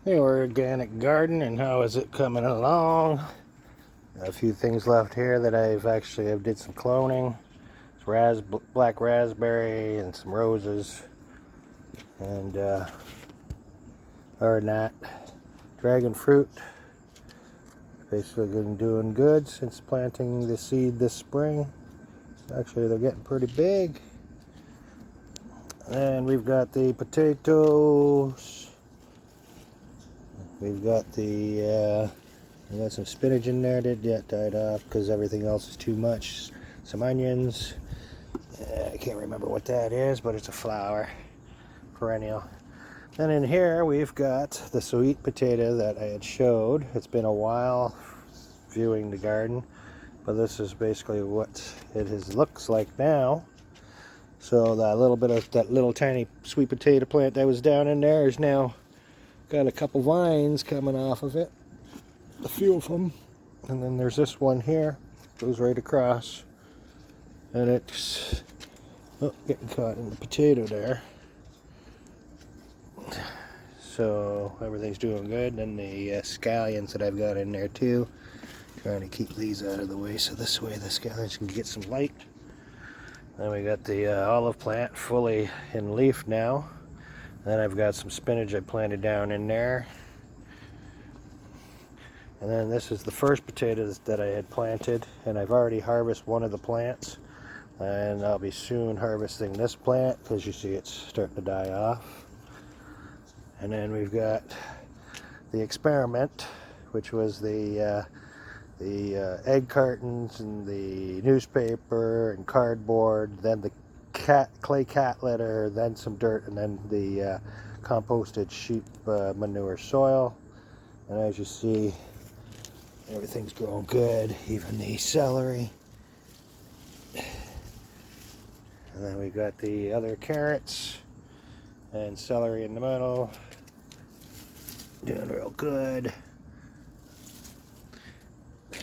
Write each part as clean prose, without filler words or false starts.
The organic garden, and how is it coming along? A few things left here that I've did some cloning. It's black raspberry and some roses, and other than that, dragon fruit. Basically been doing good since planting the seed this spring. Actually, they're getting pretty big. And we've got the potatoes. We've got we got some spinach in there that died off because everything else is too much. Some onions. I can't remember what that is, but it's a flower, perennial. And in here we've got the sweet potato that I had showed. It's been a while viewing the garden, but this is basically what looks like now. So that little tiny sweet potato plant that was down in there is now got a couple vines coming off of it, a few of them. And then there's this one here, goes right across, and it's getting caught in the potato there. So everything's doing good. And the scallions that I've got in there too, trying to keep these out of the way so this way the scallions can get some light. Then we got the olive plant fully in leaf now. Then I've got some spinach I planted down in there. And then this is the first potatoes that I had planted, and I've already harvested one of the plants. And I'll be soon harvesting this plant because you see it's starting to die off. And then we've got the experiment, which was the egg cartons and the newspaper and cardboard, then the clay cat litter, then some dirt, and then the composted sheep manure soil. And as you see, everything's growing good, even the celery. And then we've got the other carrots and celery in the middle, doing real good.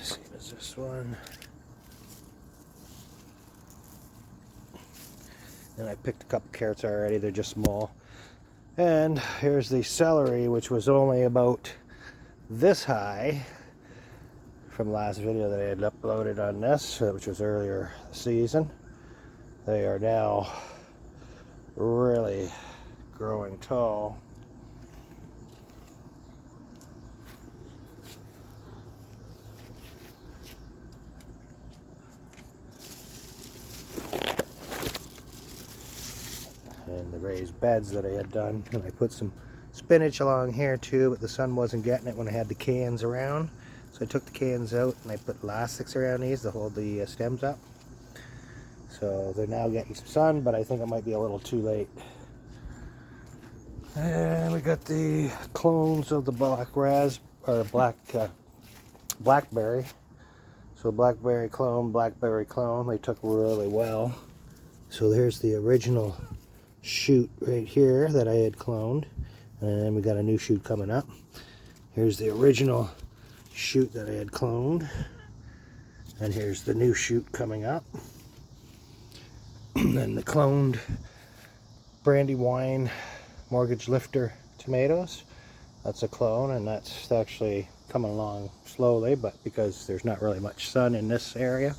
Same as this one. And I picked a couple carrots already, they're just small. And here's the celery, which was only about this high from last video that I had uploaded on this, which was earlier this season. They are now really growing tall. And the raised beds that I had done, and I put some spinach along here too, but the sun wasn't getting it when I had the cans around, so I took the cans out and I put elastics around these to hold the stems up. So they're now getting some sun, but I think it might be a little too late. And we got the clones of the blackberry. So blackberry clone, they took really well. So there's the original shoot right here that I had cloned, and we got a new shoot coming up. Here's the original shoot that I had cloned, and here's the new shoot coming up. And then the cloned Brandywine Mortgage Lifter tomatoes, that's a clone, and that's actually coming along slowly, but because there's not really much sun in this area.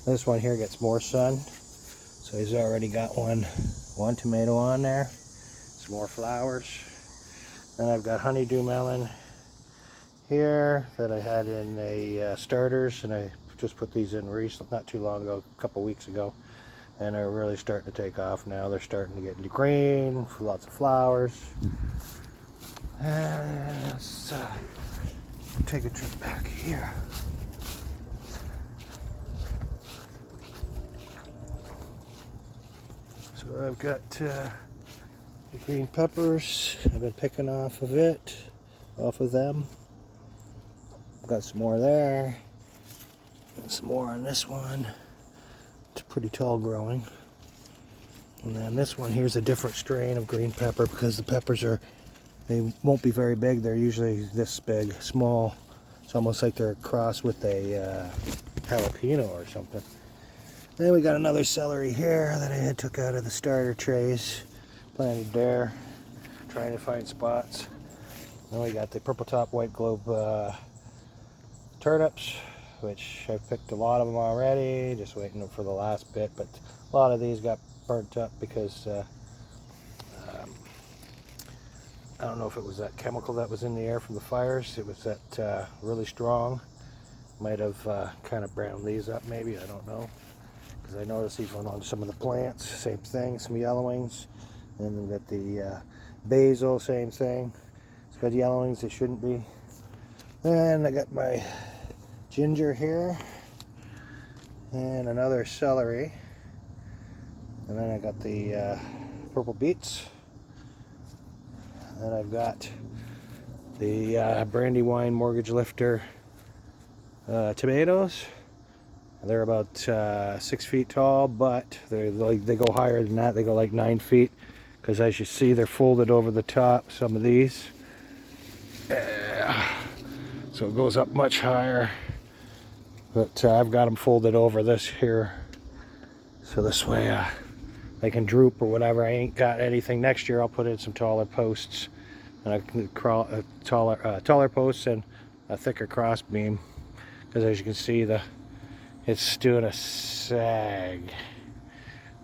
This one here gets more sun, so he's already got one tomato on there. Some more flowers. Then I've got honeydew melon here that I had in a starters, and I just put these in recently, not too long ago, a couple weeks ago, and they're really starting to take off now. They're starting to get into green, lots of flowers. And let's take a trip back here. So I've got the green peppers. I've been picking off of them. Got some more there, and some more on this one. It's pretty tall growing. And then this one here's a different strain of green pepper, because the peppers they won't be very big. They're usually this big, small. It's almost like they're crossed with a jalapeno or something. Then we got another celery here that I had took out of the starter trays, planted there, trying to find spots. Then we got the purple top white globe turnips, which I've picked a lot of them already, just waiting for the last bit, but a lot of these got burnt up because I don't know if it was that chemical that was in the air from the fires. It was that really strong. Might have kind of browned these up maybe, I don't know. Because I noticed these went on some of the plants, same thing, some yellowings. And then we got the basil, same thing. It's got yellowings, they shouldn't be. Then I got my ginger here. And another celery. And then I got the purple beets. And I've got the Brandywine Mortgage Lifter tomatoes. They're about 6 feet tall, but they go higher than that. They go like 9 feet, because as you see, they're folded over the top. Some of these, so it goes up much higher. But I've got them folded over this here, so this way they can droop or whatever. I ain't got anything. Next year I'll put in some taller posts, and I can crawl taller posts and a thicker cross beam, because as you can see, it's doing a sag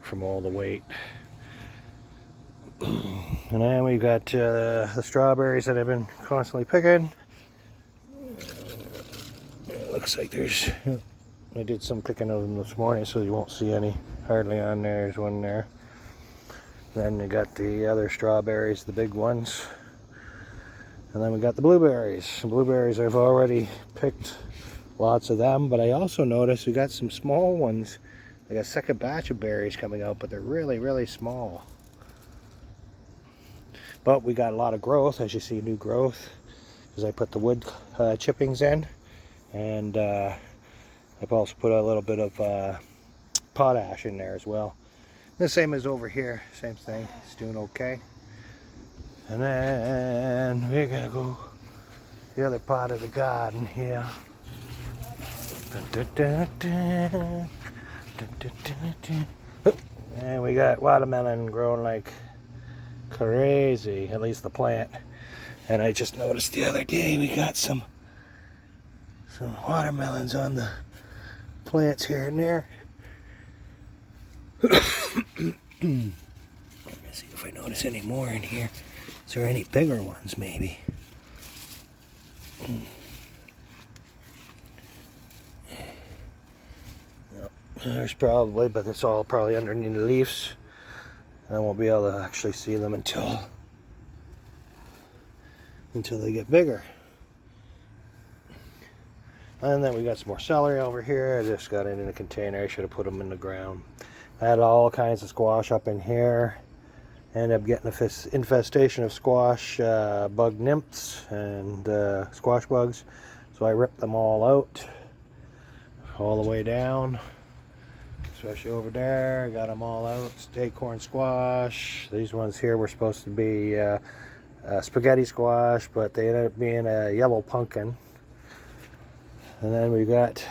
from all the weight. And then we got the strawberries that I've been constantly picking. It looks like I did some picking of them this morning, so you won't see any hardly on there. There's one there. Then you got the other strawberries, the big ones. And then we got the blueberries. The blueberries I've already picked lots of them, but I also noticed we got some small ones. I got a second batch of berries coming out, but they're really, really small. But we got a lot of growth, as you see, new growth, because I put the wood chippings in, and I've also put a little bit of potash in there as well. The same as over here, same thing. It's doing okay. And then we're gonna go the other part of the garden here. And we got watermelon growing like crazy, at least the plant. And I just noticed the other day we got some watermelons on the plants here and there. Let me see if I notice any more in here. Is there any bigger ones maybe? There's probably, but it's all probably underneath the leaves. I won't be able to actually see them until they get bigger. And then we got some more celery over here. I just got it in a container. I should have put them in the ground. I had all kinds of squash up in here. Ended up getting an infestation of squash bug nymphs and squash bugs. So I ripped them all out, all the way down. Especially over there, got them all out. Acorn squash. These ones here were supposed to be spaghetti squash, but they ended up being a yellow pumpkin. And then we got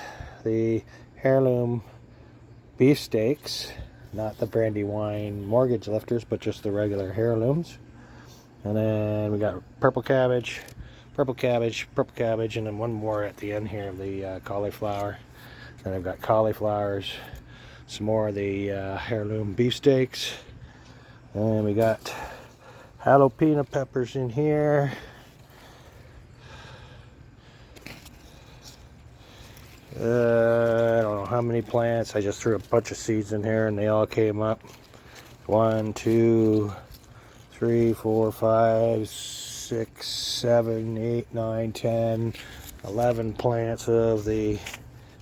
the heirloom beefsteaks, not the Brandywine mortgage lifters, but just the regular heirlooms. And then we got purple cabbage, and then one more at the end here of the cauliflower. Then I've got cauliflowers, some more of the heirloom beefsteaks, and we got jalapeno peppers in here. I don't know how many plants. I just threw a bunch of seeds in here and they all came up. 1, 2, 3, 4, 5, 6, 7, 8, 9, 10, 11 plants of the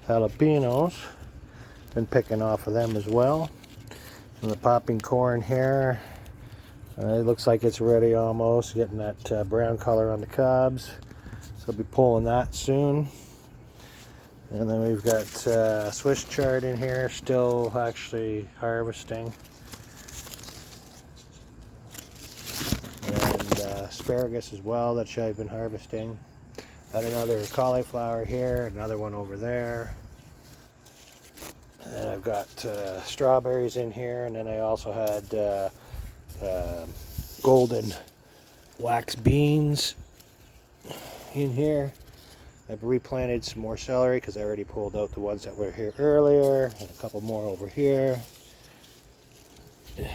jalapenos. Been picking off of them as well. And the popping corn here, it looks like it's ready almost, getting that brown color on the cobs. So I'll be pulling that soon. And then we've got Swiss chard in here, still actually harvesting. And asparagus as well, that I've been harvesting. Got another cauliflower here, another one over there. And I've got strawberries in here, and then I also had golden wax beans in here. I've replanted some more celery because I already pulled out the ones that were here earlier, and a couple more over here. And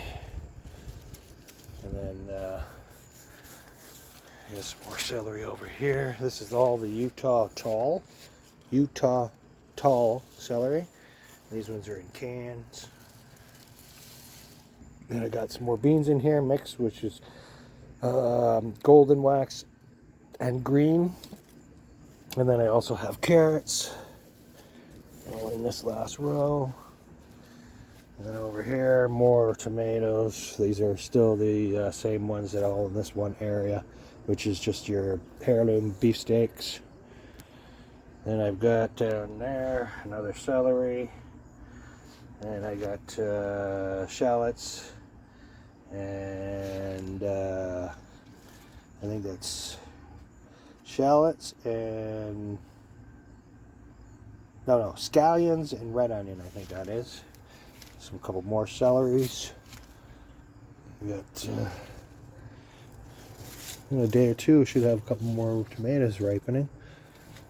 then here's some more celery over here. This is all the Utah tall celery. These ones are in cans. Then I got some more beans in here mixed, which is golden wax and green. And then I also have carrots all in this last row. And then over here, more tomatoes. These are still the same ones that are all in this one area, which is just your heirloom beefsteaks. Then I've got down there another celery. And I got shallots. And I think that's shallots and no, scallions and red onion, I think that is. A couple more celeries. We got in a day or two should have a couple more tomatoes ripening.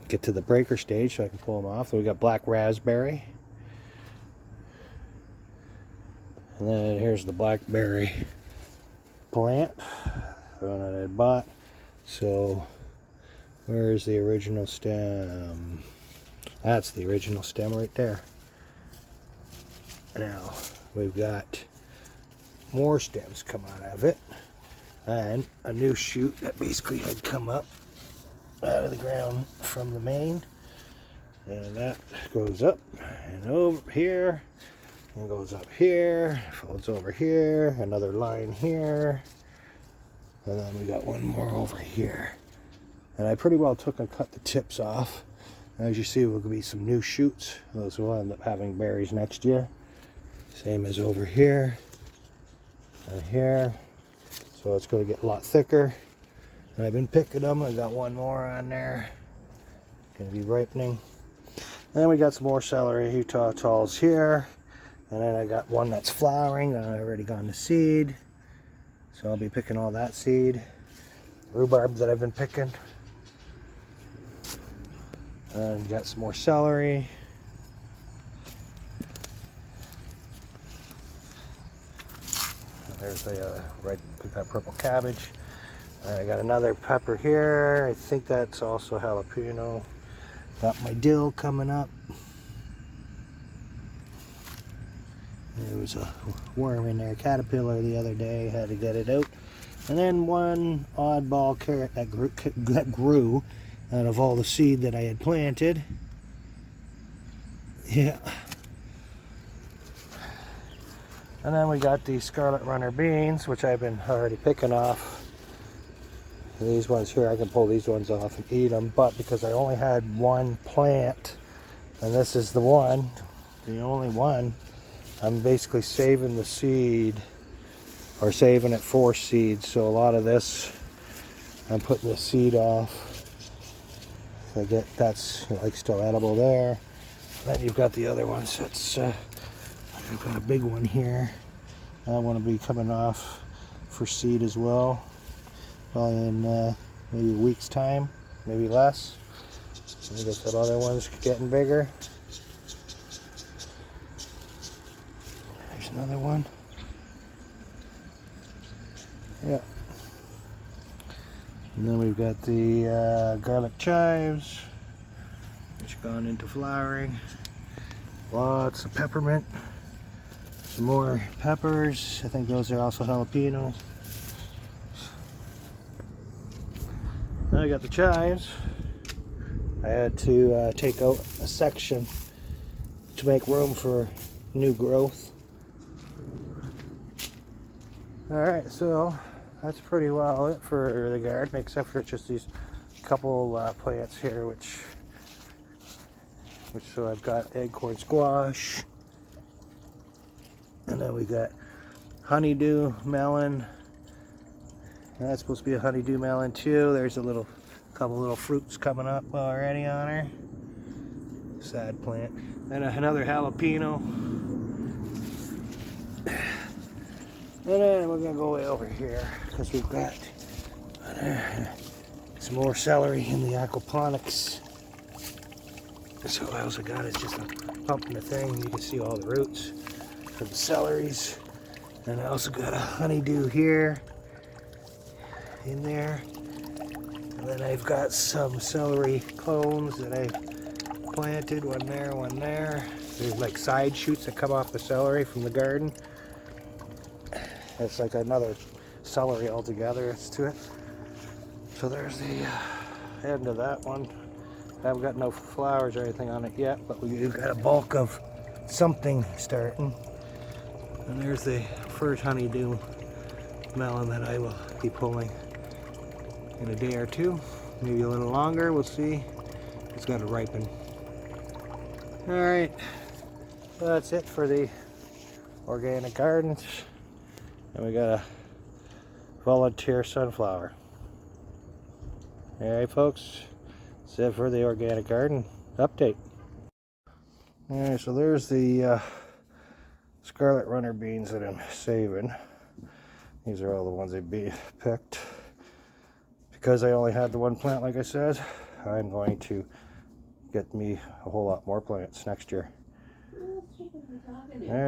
Get to the breaker stage so I can pull them off. So we got black raspberry. And then here's the blackberry plant, the one that I bought. So where's the original stem? That's the original stem right there. Now we've got more stems come out of it, and a new shoot that basically had come up out of the ground from the main, and that goes up and over here and goes up here, folds over here, another line here, and then we got one more over here. And I pretty well took and cut the tips off. As you see, will be some new shoots. Those will end up having berries next year. Same as over here and here. So it's going to get a lot thicker. And I've been picking them. I got one more on there. Going to be ripening. And then we got some more celery, Utah talls here. And then I got one that's flowering that I've already gone to seed. So I'll be picking all that seed. Rhubarb that I've been picking. And got some more celery. There's the that purple cabbage. I got another pepper here. I think that's also jalapeno. Got my dill coming up. There was a worm in there, caterpillar, the other day. Had to get it out. And then one oddball carrot that grew out of all the seed that I had planted. Yeah. And then we got the scarlet runner beans, which I've been already picking off. These ones here, I can pull these ones off and eat them, but because I only had one plant, and this is the one, the only one, I'm basically saving the seed, or saving it for seeds. So a lot of this, I'm putting the seed off. I get that's like still edible there. Then you've got the other ones. That's I've got a big one here. I want to be coming off for seed as well. Probably in maybe a week's time, maybe less. And you got that other one's getting bigger. There's another one. Yeah. And then we've got the garlic chives, which have gone into flowering. Lots of peppermint. Some more peppers. I think those are also jalapeno. Now I got the chives. I had to take out a section to make room for new growth. Alright, so that's pretty well it for the garden, except for just these couple plants here, which so I've got acorn squash, and then we got honeydew melon. And that's supposed to be a honeydew melon too. There's a couple little fruits coming up already on her. Sad plant. And another jalapeno. And then we're gonna go way over here because we've got some more celery in the aquaponics. So I also got is just a pump in the thing. You can see all the roots for the celeries. And I also got a honeydew here in there. And then I've got some celery clones that I planted, one there, one there. There's like side shoots that come off the celery from the garden. It's like another celery altogether to it. So there's the end of that one. I haven't got no flowers or anything on it yet, but we've got a bulk of something starting. And there's the first honeydew melon that I will be pulling in a day or two, maybe a little longer. We'll see. It's got to ripen. All right, so that's it for the organic gardens. And we got a volunteer sunflower. All right, folks, that's it for the organic garden update. All right, so there's the scarlet runner beans that I'm saving. These are all the ones I picked. Because I only had the one plant, like I said, I'm going to get me a whole lot more plants next year. All right.